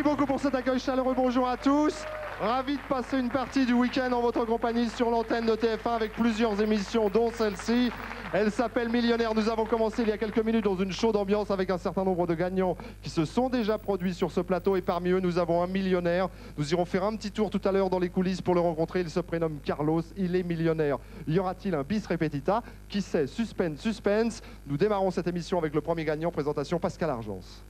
beaucoup pour cet accueil chaleureux. Bonjour à tous. Ravi de passer une partie du week-end en votre compagnie sur l'antenne de TF1 avec plusieurs émissions, dont celle-ci. Elle s'appelle Millionnaire. Nous avons commencé il y a quelques minutes dans une chaude ambiance avec un certain nombre de gagnants qui se sont déjà produits sur ce plateau. Et parmi eux, nous avons un millionnaire. Nous irons faire un petit tour tout à l'heure dans les coulisses pour le rencontrer. Il se prénomme Carlos. Il est millionnaire. Y aura-t-il un bis repetita? Qui sait? Suspense, suspense. Nous démarrons cette émission avec le premier gagnant. Présentation Pascal Argence.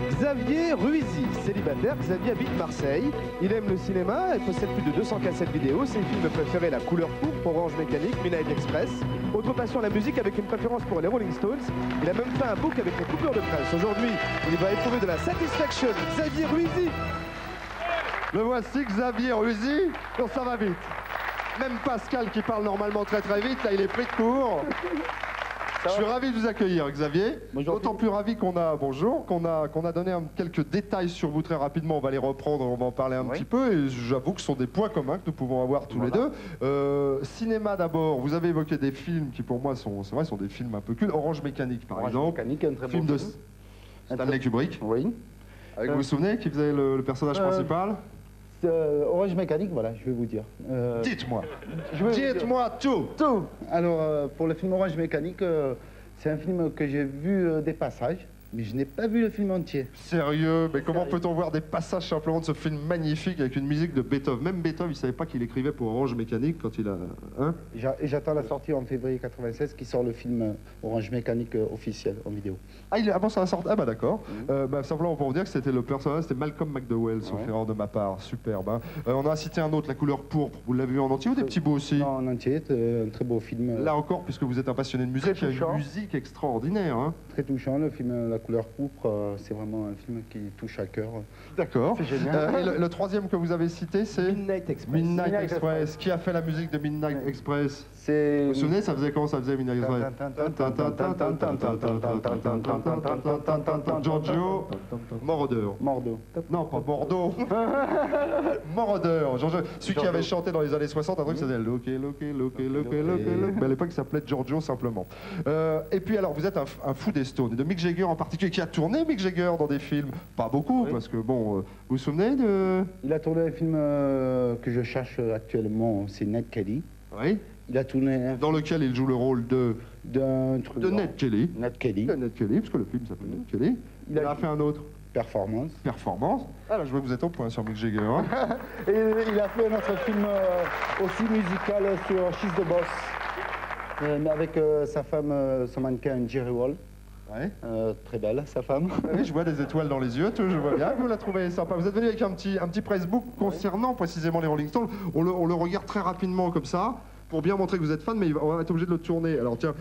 Xavier Ruizy, célibataire, Xavier habite Marseille. Il aime le cinéma et possède plus de 200 cassettes vidéo. Ses films préférés, La Couleur Pourpre, Orange Mécanique, Midnight Express. Autre passion, la musique avec une préférence pour les Rolling Stones. Il a même fait un book avec les coupures de presse. Aujourd'hui, il va éprouver de la satisfaction. Xavier Ruizy. Le voici, Xavier Ruizy. Donc ça va vite. Même Pascal qui parle normalement très vite, là il est pris de court. Je suis ravi de vous accueillir, Xavier. D'autant plus ravi qu'on a, qu'on a donné quelques détails sur vous très rapidement. On va les reprendre, on va en parler un petit peu. Et j'avoue que ce sont des points communs que nous pouvons avoir tous les deux. Cinéma d'abord, vous avez évoqué des films qui pour moi sont des films un peu cultes. Orange Mécanique par exemple. Mécanique, un très film beau de film. Stanley Kubrick. Oui. Avec vous vous souvenez qui faisait le personnage principal? Orange Mécanique, voilà, je vais vous dire. Dites-moi. Dites-moi tout. Tout. Alors, pour le film Orange Mécanique, c'est un film que j'ai vu des passages, mais je n'ai pas vu le film entier. Sérieux? Mais comment peut-on voir des passages simplement de ce film magnifique avec une musique de Beethoven? Même Beethoven, il ne savait pas qu'il écrivait pour Orange Mécanique quand il a... Hein? Et j'attends la sortie en février 96 qui sort le film Orange Mécanique officiel en vidéo. Ah, avant ça sort. Ah bah d'accord. Simplement pour vous dire que c'était le personnage, c'était Malcolm McDowell, sauf erreur de ma part. Superbe. Hein. On a cité un autre, La Couleur Pourpre. Vous l'avez vu en entier ou des petits bouts aussi? Non, en entier, un très beau film. Là encore, puisque vous êtes un passionné de musique, il y a une musique extraordinaire. Hein. Très touchant, le film La Couleur Pourpre, c'est vraiment un film qui touche à cœur. D'accord. C'est génial. Et le troisième que vous avez cité, c'est Midnight Express. Midnight Express. Qui a fait la musique de Midnight Express? Vous vous souvenez, ça faisait comment ça faisait Midnight Express? Giorgio Moroder. Bordeaux. Non, pas Bordeaux. Moroder. Celui qui avait chanté dans les années 60, un truc qui s'appelait Look. Mais à l'époque, il s'appelait Giorgio simplement. Et puis alors, vous êtes un fou des Stones, et de Mick Jagger en particulier, qui a tourné Mick Jagger dans des films. Pas beaucoup, parce que bon, vous vous souvenez de... Il a tourné un film que je cherche actuellement, c'est Ned Kelly. Oui. Il a tourné dans lequel il joue le rôle de Ned Kelly. Ned Kelly. Ned Kelly, parce que le film s'appelle Ned Kelly. Il a fait un autre. Performance. Ah là, je vois que vous êtes au point sur Mick Jagger. Hein. Et il a fait un autre film aussi musical sur She's the Boss. Mais avec sa femme, son mannequin Jerry Wall. Ouais. Très belle, sa femme. Oui, je vois des étoiles dans les yeux, je vois bien que vous la trouvez sympa. Vous êtes venu avec un petit pressbook concernant précisément les Rolling Stones. On le regarde très rapidement comme ça, pour bien montrer que vous êtes fan, mais on va être obligé de le tourner. Alors tiens,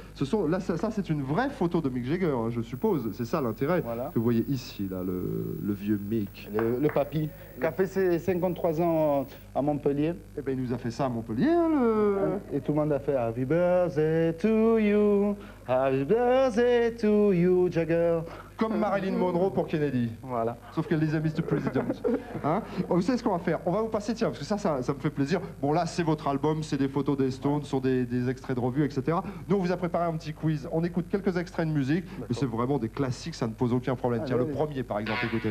là, ça c'est une vraie photo de Mick Jagger, hein, je suppose. C'est ça l'intérêt que vous voyez ici, là, le vieux Mick. Le papy, qui a fait ses 53 ans à Montpellier. Eh bien, il nous a fait ça à Montpellier, hein, Et tout le monde a fait Happy birthday to you, Happy birthday to you, Jagger. Comme Marilyn Monroe pour Kennedy. Voilà. Sauf qu'elle disait Mr. President. Hein? Vous savez ce qu'on va faire? On va vous passer, tiens, parce que ça me fait plaisir. Bon, là, c'est votre album, c'est des photos des Stones, ce sont des extraits de revues, etc. Nous, on vous a préparé un petit quiz. On écoute quelques extraits de musique, mais c'est vraiment des classiques, ça ne pose aucun problème. Tiens, le premier, par exemple, écoutez.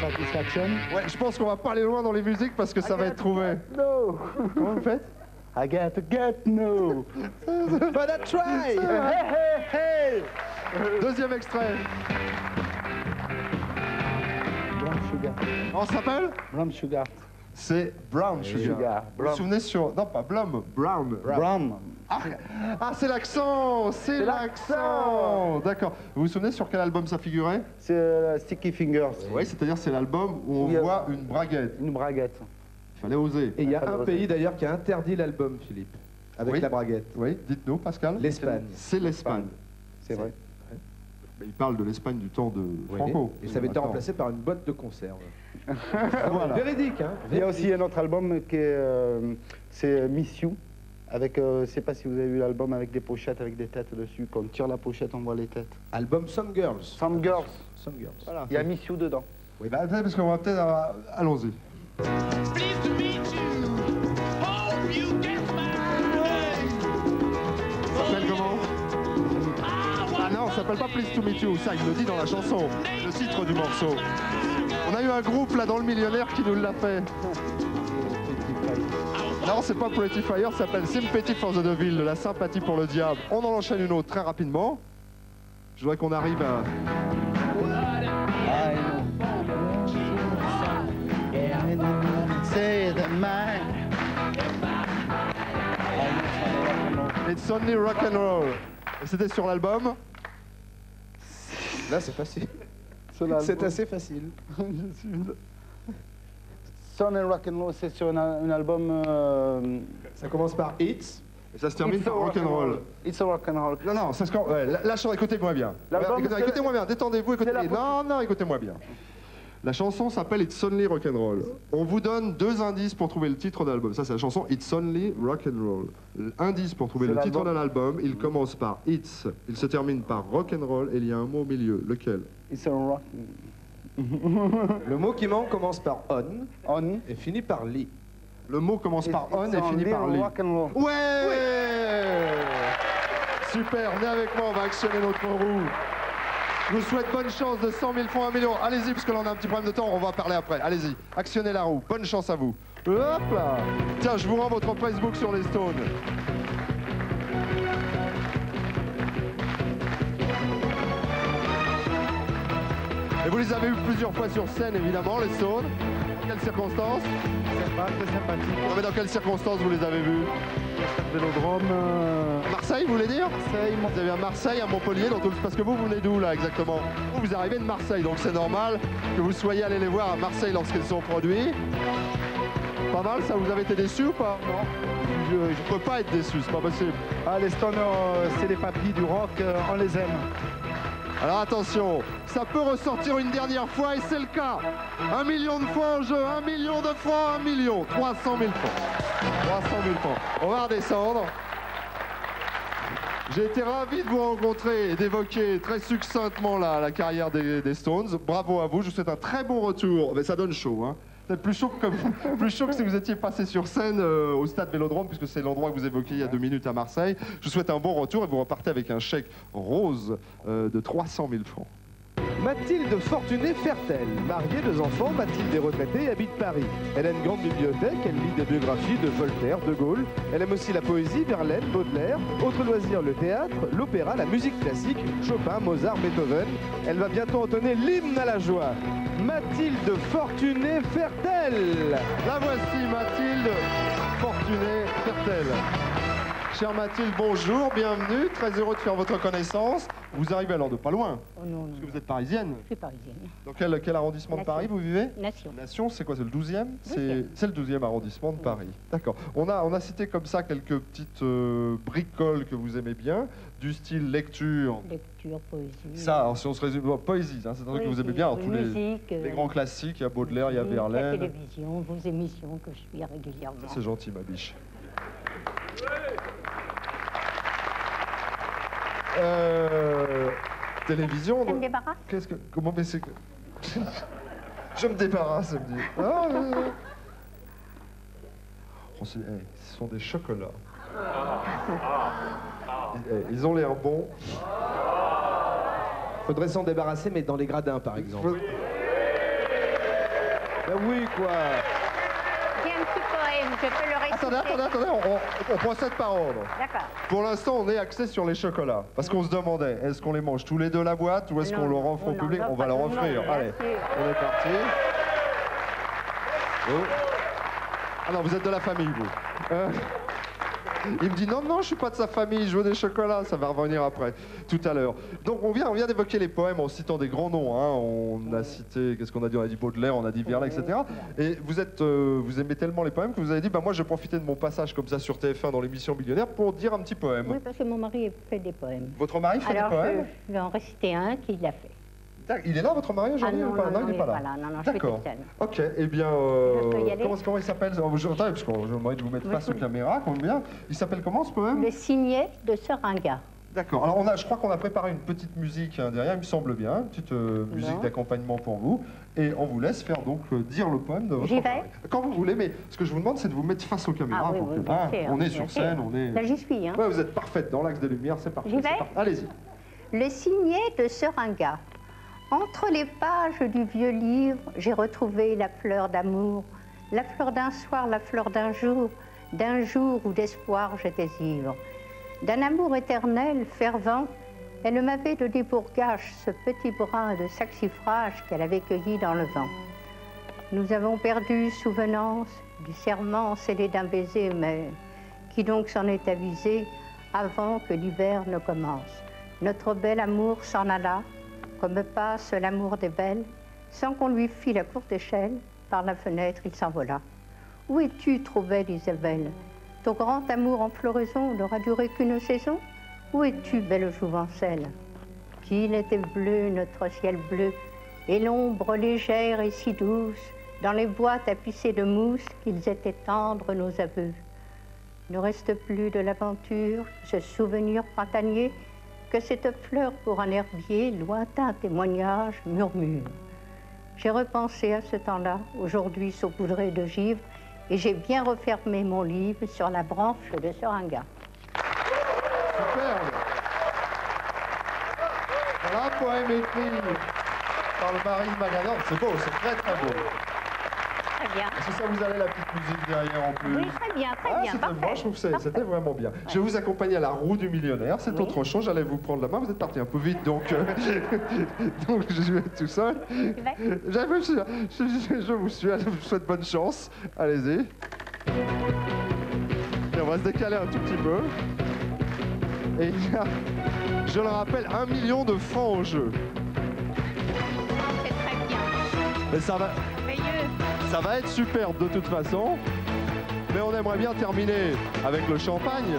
Satisfaction. Ouais, je pense qu'on va pas aller loin dans les musiques parce que ça va être trouvé. No. Comment vous faites? I got to get no. But I try. Hey, hey, hey. Deuxième extrait. Brown Sugar. On s'appelle? Brown Sugar. C'est Brown Sugar. Vous vous souvenez sur... Non, pas Blum, Brown. Brown. Ah, c'est l'accent. C'est l'accent. D'accord. Vous vous souvenez sur quel album ça figurait? C'est Sticky Fingers. Oui, c'est-à-dire c'est l'album où on voit une braguette. Une braguette. Il fallait oser. Et il y a un pays d'ailleurs qui a interdit l'album, Philippe, avec la braguette. Oui, dites-nous, Pascal. L'Espagne. C'est l'Espagne. C'est vrai. Mais il parle de l'Espagne du temps de Franco. Et ça avait été remplacé par une boîte de conserve. Voilà. Véridique, hein. Il y a aussi un autre album qui est c'est Miss You. Avec, je sais pas si vous avez vu l'album avec des pochettes, avec des têtes dessus. Quand on tire la pochette, on voit les têtes. Album Some Girls. Some Girls. Some Girls. Voilà. Il y a Miss You dedans. Oui, bah, parce qu'on va peut-être... Allons-y. Ça s'appelle comment? Ah non, ça s'appelle pas Please to Meet You, ça il le dit dans la chanson, le titre du morceau. On a eu un groupe là dans le millionnaire qui nous l'a fait. Non, c'est pas Pretty Fire, ça s'appelle Sympathy for the Devil, de la sympathie pour le diable. On en enchaîne une autre très rapidement. Je voudrais qu'on arrive à... It's Only Rock and Roll. Et c'était sur l'album. Là, c'est facile. C'est assez facile. Son and Rock and Roll, c'est sur un album. Ça commence par It's. Et ça se termine par Rock and Roll. It's a Rock and Roll. Non, non, ça se... Ouais, la chanson, écoutez-moi bien. Écoutez-moi bien, détendez-vous, écoutez. Non, non, écoutez-moi bien. La chanson s'appelle It's Only Rock and Roll. On vous donne 2 indices pour trouver le titre de l'album. Ça, c'est la chanson It's Only Rock and Roll. Indice pour trouver le titre de l'album. Il commence par It's. Il se termine par Rock and Roll et il y a un mot au milieu. Lequel? It's a Rock. Le mot qui manque commence par On. et finit par Lee. Le mot commence par On et finit par Lee. Rock and Roll. Ouais, super, venez avec moi, on va actionner notre roue. Je vous souhaite bonne chance de 100 000 francs, 1 million. Allez-y, parce que là on a un petit problème de temps, on va en parler après. Allez-y, actionnez la roue. Bonne chance à vous. Hop là. Tiens, je vous rends votre Facebook sur les Stones. Et vous les avez vus plusieurs fois sur scène, évidemment, les Stones. Dans quelles circonstances? Très sympathique. Non, mais dans quelles circonstances vous les avez vus? Vélodrome. Marseille, vous voulez dire? Marseille. Vous avez à Marseille, à Montpellier, donc, parce que vous venez d'où là exactement? Vous arrivez de Marseille, donc c'est normal que vous soyez allés les voir à Marseille lorsqu'ils sont produits. Pas mal, ça vous avez été déçu ou pas? Non. Je ne peux pas être déçu, c'est pas possible. Ah, les Stones, c'est les papis du rock, on les aime. Alors attention, ça peut ressortir une dernière fois et c'est le cas. 1 million de fois en jeu, 1 million de fois, 1 million, 300 000 francs. 300 000 francs. On va redescendre. J'ai été ravi de vous rencontrer et d'évoquer très succinctement la carrière des Stones. Bravo à vous, je vous souhaite un très bon retour. Mais ça donne chaud, hein. C'est plus chaud que si vous étiez passé sur scène au stade Vélodrome, puisque c'est l'endroit que vous évoquiez il y a 2 minutes à Marseille. Je vous souhaite un bon retour et vous repartez avec un chèque rose de 300 000 francs. Mathilde Fortuné-Fertel, mariée, 2 enfants, Mathilde est retraitée et habite Paris. Elle a une grande bibliothèque, elle lit des biographies de Voltaire, de Gaulle. Elle aime aussi la poésie, Verlaine, Baudelaire. Autre loisir, le théâtre, l'opéra, la musique classique, Chopin, Mozart, Beethoven. Elle va bientôt entonner l'hymne à la joie. Mathilde Fortuné-Fertel. La voici, Mathilde Fortuné-Fertel. Chère Mathilde, bonjour, bienvenue, très heureux de faire votre connaissance. Vous arrivez alors de pas loin? Oh non, non. Parce que vous êtes parisienne? Je suis parisienne. Dans quel arrondissement de Paris vous vivez? Nation. Nation, c'est quoi? C'est le 12e? Douzième. C'est le 12e arrondissement de Paris. D'accord. On a cité comme ça quelques petites bricoles que vous aimez bien, du style lecture. Lecture, poésie. Ça, alors, si on se résume, poésie, hein, c'est un truc que vous aimez bien. Alors, tous musique, les grands classiques, il y a Baudelaire, il y a musique, Verlaine. la télévision, vos émissions que je suis régulièrement. Ça, c'est gentil, ma biche. Télévision. Ça me débarrasse? Qu'est-ce que. Comment mais c'est que. Je me débarrasse, elle me dit. Ah, oh, ce sont des chocolats. Ils ont l'air bons. Faudrait s'en débarrasser, mais dans les gradins, par exemple. Ben oui, quoi. J'ai un petit poème, je peux le réciter. Attendez, on procède par ordre. D'accord. Pour l'instant, on est axé sur les chocolats. Parce qu'on se demandait, est-ce qu'on les mange tous les deux la boîte ou est-ce qu'on leur offre au public? On va leur offrir. Allez, on est parti. Oh. Ah non, vous êtes de la famille, vous. Il me dit non, je suis pas de sa famille, je veux des chocolats, ça va revenir après, tout à l'heure. Donc on vient d'évoquer les poèmes en citant des grands noms, hein. On a cité, qu'est-ce qu'on a dit? On a dit Baudelaire, on a dit Verlaine, etc. Et vous aimez tellement les poèmes que vous avez dit, bah moi je vais profiter de mon passage comme ça sur TF1 dans l'émission Millionnaire pour dire un petit poème. Oui, parce que mon mari fait des poèmes. Votre mari fait des poèmes? Je vais en réciter un qu'il a fait. Il est là, votre mari, aujourd'hui, ou pas? Non, il n'est pas là. Non, je suis toute seule. Ok, eh bien, comment il s'appelle? Attendez, parce que j'ai envie de vous mettre face aux caméras, combien? Il s'appelle comment, ce poème? Le signet de Seringa. D'accord. Alors, je crois qu'on a préparé une petite musique derrière, il me semble bien, une petite musique d'accompagnement pour vous. Et on vous laisse faire donc dire le poème de votre mari. Quand vous voulez, mais ce que je vous demande, c'est de vous mettre face aux caméras. Ah, oui, bien sûr, on est sur scène, on est... Là, j'y suis, hein. Ouais, vous êtes parfaite, dans l'axe des lumières, c'est parfait. J'y vais? Allez-y. Le signet de Seringa. Entre les pages du vieux livre, j'ai retrouvé la fleur d'amour, la fleur d'un soir, la fleur d'un jour où d'espoir j'étais ivre. D'un amour éternel, fervent, elle m'avait donné pour gage ce petit brin de saxifrage qu'elle avait cueilli dans le vent. Nous avons perdu souvenance du serment scellé d'un baiser, mais qui donc s'en est avisé avant que l'hiver ne commence. Notre bel amour s'en alla, comme passe l'amour des belles, sans qu'on lui fît la courte échelle, par la fenêtre il s'envola. Où es-tu, trop belle Isabelle? Ton grand amour en floraison n'aura duré qu'une saison? Où es-tu, belle jouvencelle? Qu'il était bleu, notre ciel bleu, et l'ombre légère et si douce, dans les bois tapissés de mousse, qu'ils étaient tendres nos aveux. Ne reste plus de l'aventure, ce souvenir printanier, que cette fleur pour un herbier, lointain témoignage, murmure. J'ai repensé à ce temps-là, aujourd'hui saupoudré de givre, et j'ai bien refermé mon livre sur la branche de seringa. Superbe. Voilà, poème écrit par le mari de Magadan. C'est beau, c'est très très beau. Très bien. Est-ce que ça vous allait la petite musique derrière en plus? Oui, très bien, très bien. Moi, je trouve que c'était vraiment bien. Je vais vous accompagner à la roue du millionnaire. C'est autre chose. J'allais vous prendre la main. Vous êtes parti un peu vite, donc je vais être tout seul. Je vous suis. Je vous souhaite bonne chance. Allez-y. Et on va se décaler un tout petit peu. Et il y a, je le rappelle, 1 million de francs en jeu. C'est très bien. Mais ça va. Merveilleux. Ça va être superbe de toute façon, mais on aimerait bien terminer avec le champagne.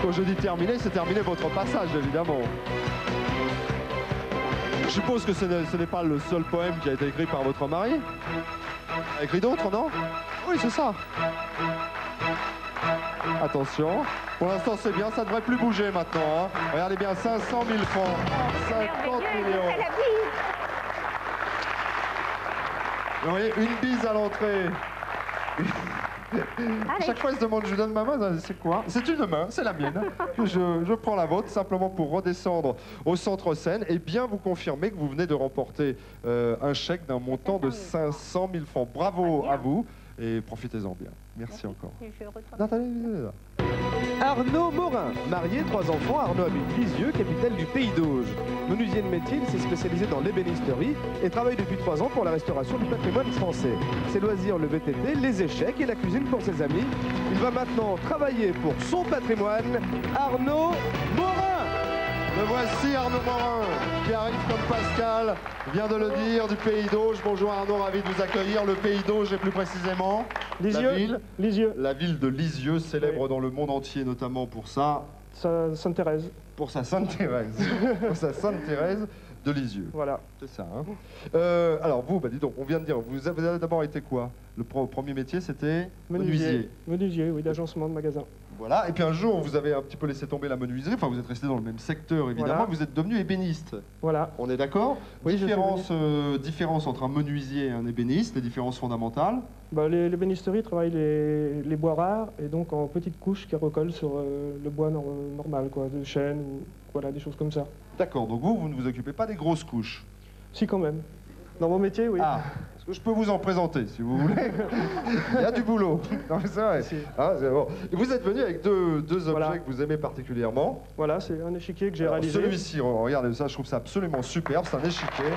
Quand je dis terminer, c'est terminer votre passage, évidemment. Je suppose que ce n'est pas le seul poème qui a été écrit par votre mari. Il a écrit d'autres, non? Oui, c'est ça. Attention. Pour l'instant, c'est bien, ça ne devrait plus bouger maintenant. Hein. Regardez bien, 500 000 francs, 50 millions. À la bise. Vous voyez, une bise à l'entrée. À chaque fois, il se demande, je lui donne ma main, c'est quoi? C'est une main, c'est la mienne. Je prends la vôtre simplement pour redescendre au centre scène et bien vous confirmer que vous venez de remporter un chèque d'un montant de 500 000 francs. Bravo à vous et profitez-en bien. Merci encore. Arnaud Morin, marié, 3 enfants, Arnaud habite Lisieux, capitale du Pays d'Auge. Menuisier de métier, il s'est spécialisé dans l'ébénisterie et travaille depuis 3 ans pour la restauration du patrimoine français. Ses loisirs, le VTT, les échecs et la cuisine pour ses amis. Il va maintenant travailler pour son patrimoine, Arnaud Morin. Le voici, Arnaud Morin, qui arrive comme Pascal vient de le dire, du Pays d'Auge. Bonjour Arnaud, ravi de vous accueillir. Le Pays d'Auge est plus précisément Lisieux. Lisieux. La ville de Lisieux, célèbre dans le monde entier, notamment pour ça. Sainte-Thérèse. Pour sa Sainte-Thérèse. Pour sa Sainte-Thérèse de Lisieux. Voilà. C'est ça. Hein. Alors vous, dis donc, on vient de dire, vous avez d'abord été quoi? Le premier métier, c'était menuisier. Menuisier, oui, d'agencement de magasin. Voilà, et puis un jour, vous avez un petit peu laissé tomber la menuiserie, enfin vous êtes resté dans le même secteur évidemment, Voilà. Vous êtes devenu ébéniste. Voilà. On est d'accord? Oui, Différence entre un menuisier et un ébéniste, les différences fondamentales? L'ébénisterie travaille les bois rares et donc en petites couches qui recollent sur le bois normal, quoi, de chêne ou voilà, des choses comme ça. D'accord, donc vous ne vous occupez pas des grosses couches? Si, quand même. Dans mon métier, oui. Ah, est-ce que je peux vous en présenter, si vous voulez? Il y a du boulot. Non, mais c'est vrai. Si. Ah, c'est bon. Vous êtes venu avec deux objets Voilà. que vous aimez particulièrement. Voilà, c'est un échiquier que j'ai Alors, réalisé. celui-ci, regardez ça, je trouve ça absolument superbe, c'est un échiquier.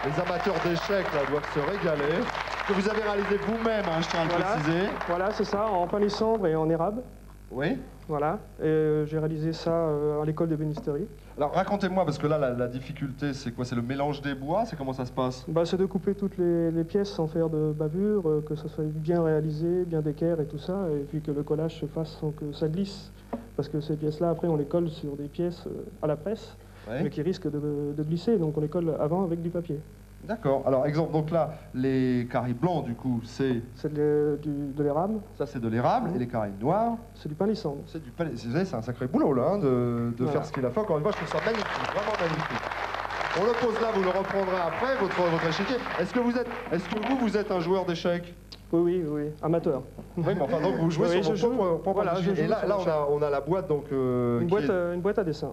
Les amateurs d'échecs là, doivent se régaler. Que vous avez réalisé vous-même, hein, je tiens à le préciser. Voilà, c'est ça, en palissandre et en érable. Oui. Voilà, et j'ai réalisé ça à l'école d'ébénisterie. Alors racontez-moi, parce que là, la difficulté, c'est quoi? C'est le mélange des bois? C'est comment ça se passe? C'est de couper toutes les pièces sans faire de bavure, que ça soit bien réalisé, bien d'équerre et tout ça, et puis que le collage se fasse sans que ça glisse. Parce que ces pièces-là, après, on les colle sur des pièces à la presse, mais qui risquent de glisser, donc on les colle avant avec du papier. D'accord. Alors, exemple, donc là, les carrés blancs, du coup, c'est... C'est de l'érable. Ça, c'est de l'érable, et les carrés noirs... C'est du palissandre. C'est du palissandre. C'est un sacré boulot, là, hein, de faire ce qu'il a fait. Encore une fois, je trouve ça magnifique, vraiment magnifique. On le pose là, vous le reprendrez après, votre échiquier. Est-ce que vous êtes un joueur d'échecs? Oui, amateur. Oui, mais enfin, donc vous jouez Oui, sur votre propre voilà, échiquier. je joue Et là, sur on a la boîte, donc... Une boîte à dessin.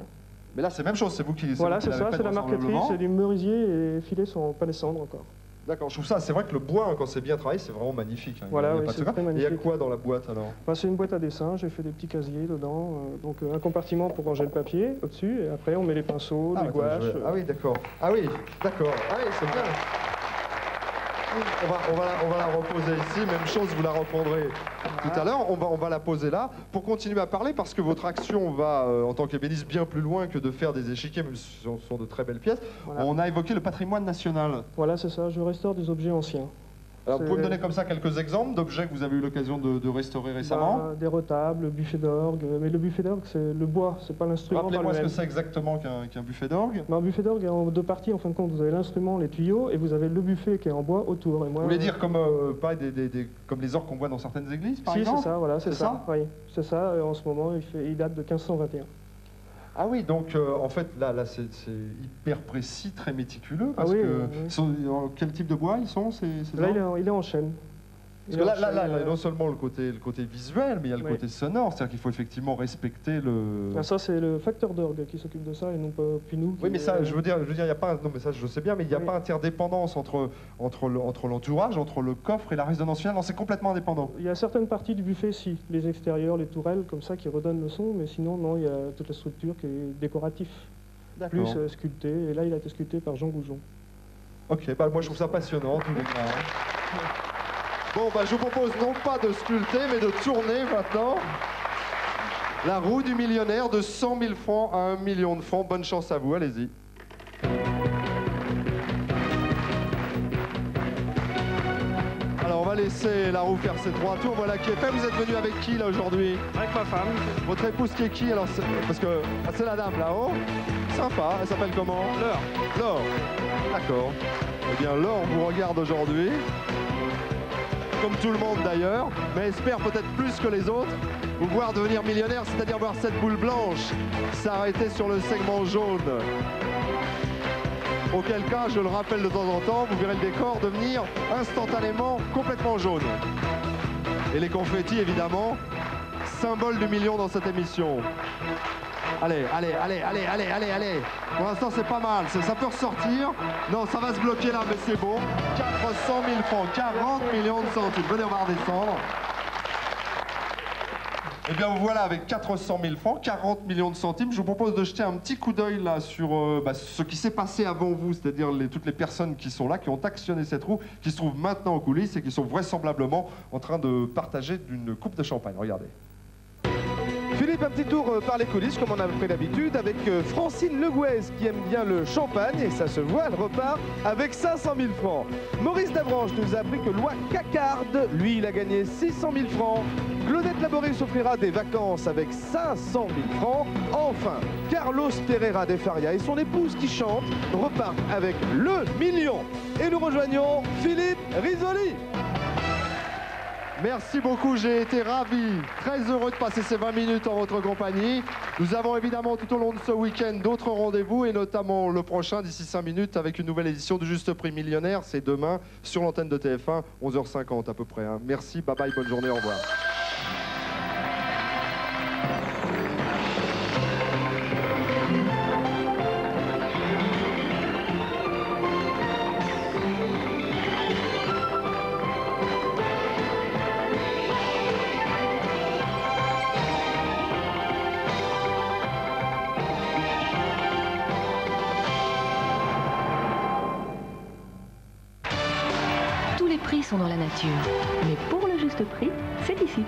Mais là, c'est la même chose, c'est vous qui... Voilà, vous qui c'est l'avez ça, fait c'est la dans marqueterie, l'enveloppement. c'est du merisier et filets sont pas descendre encore. D'accord, je trouve ça, c'est vrai que le bois, hein, quand c'est bien travaillé, c'est vraiment magnifique. Hein. Voilà, Il y a oui, pas de c'est secret. très Et il y a magnifique. quoi dans la boîte alors? Enfin, c'est une boîte à dessin, j'ai fait des petits casiers dedans, donc un compartiment pour ranger le papier au-dessus, et après on met les pinceaux, les gouaches. Ah oui, d'accord. Ah oui, d'accord. Ah oui, c'est bien. On va la reposer ici, même chose, vous la reprendrez tout à l'heure. On va la poser là pour continuer à parler parce que votre action va, en tant qu'ébéniste, bien plus loin que de faire des échiquiers, même si ce sont de très belles pièces. Voilà. On a évoqué le patrimoine national. Voilà, c'est ça, je restaure des objets anciens. Alors, vous pouvez me donner comme ça quelques exemples d'objets que vous avez eu l'occasion de restaurer récemment? Bah, des retables, buffet d'orgue, mais le buffet d'orgue c'est le bois, c'est pas l'instrument. Rappelez-moi ce que c'est exactement qu'un buffet d'orgue. Un buffet d'orgue est en deux parties en fin de compte, vous avez l'instrument, les tuyaux, et vous avez le buffet qui est en bois autour. Et moi, Vous voulez dire comme, pareil, comme les orgues qu'on voit dans certaines églises, par si, exemple? c'est ça, voilà, c'est C'est ça. Oui, c'est ça, et en ce moment il date de 1521. Ah oui, donc en fait, là c'est hyper précis, très méticuleux. Parce Ah oui, que oui. ils sont, quel type de bois ils sont Là il est en chêne. Parce que là, il y a non seulement le côté visuel, mais il y a le Oui. côté sonore. C'est-à-dire qu'il faut effectivement respecter le... Ah, ça c'est le facteur d'orgue qui s'occupe de ça et non pas puis nous. Oui, mais ça, je veux dire, il y a pas... Non, mais ça, je sais bien, mais il n'y a Oui. pas interdépendance entre l'entourage, entre le coffre et la résonance finale. Non, c'est complètement indépendant. Il y a certaines parties du buffet, si, les extérieurs, les tourelles, comme ça, qui redonnent le son, mais sinon, non, il y a toute la structure qui est décorative, plus sculptée, et là, il a été sculpté par Jean Goujon. Ok, bah moi je trouve ça passionnant, en tous les cas. Bon, bah je vous propose non pas de sculpter, mais de tourner maintenant. La roue du millionnaire de 100 000 francs à 1 million de francs. Bonne chance à vous, allez-y. Alors on va laisser la roue faire ses 3 tours. Voilà qui est fait. Vous êtes venu avec qui là aujourd'hui? Avec ma femme. Votre épouse qui est qui alors? Parce que c'est la dame là-haut. Sympa. Elle s'appelle comment? Laure. Laure. D'accord. Eh bien Laure vous regarde aujourd'hui. Comme tout le monde d'ailleurs, mais espère peut-être plus que les autres vous voir devenir millionnaire, c'est-à-dire voir cette boule blanche s'arrêter sur le segment jaune. Auquel cas, je le rappelle de temps en temps, vous verrez le décor devenir instantanément complètement jaune. Et les confettis, évidemment, symbole du million dans cette émission. Allez, allez, allez, allez, allez, allez, allez. Pour l'instant, c'est pas mal. Ça peut ressortir. Non, ça va se bloquer là, mais c'est bon. 400 000 francs, 40 millions de centimes. Venez, on va redescendre. Eh bien, voilà, avec 400 000 francs, 40 millions de centimes, je vous propose de jeter un petit coup d'œil là sur ce qui s'est passé avant vous, c'est-à-dire toutes les personnes qui sont là, qui ont actionné cette roue, qui se trouvent maintenant aux coulisses et qui sont vraisemblablement en train de partager d'une coupe de champagne. Regardez. Philippe, un petit tour par les coulisses, comme on a pris l'habitude, avec Francine Legouez, qui aime bien le champagne, et ça se voit, elle repart avec 500 000 francs. Maurice Dabranche nous a appris que Loi Cacarde, lui, il a gagné 600 000 francs. Claudette Laboré s'offrira des vacances avec 500 000 francs. Enfin, Carlos Pereira de Faria et son épouse qui chante repartent avec le million. Et nous rejoignons Philippe Risoli. Merci beaucoup, j'ai été ravi, très heureux de passer ces 20 minutes en votre compagnie. Nous avons évidemment tout au long de ce week-end d'autres rendez-vous et notamment le prochain d'ici 5 minutes avec une nouvelle édition du Juste Prix Millionnaire. C'est demain sur l'antenne de TF1, 11h50 à peu près. Hein. Merci, bye bye, bonne journée, au revoir. Tous les prix sont dans la nature, mais pour le juste prix, c'est ici.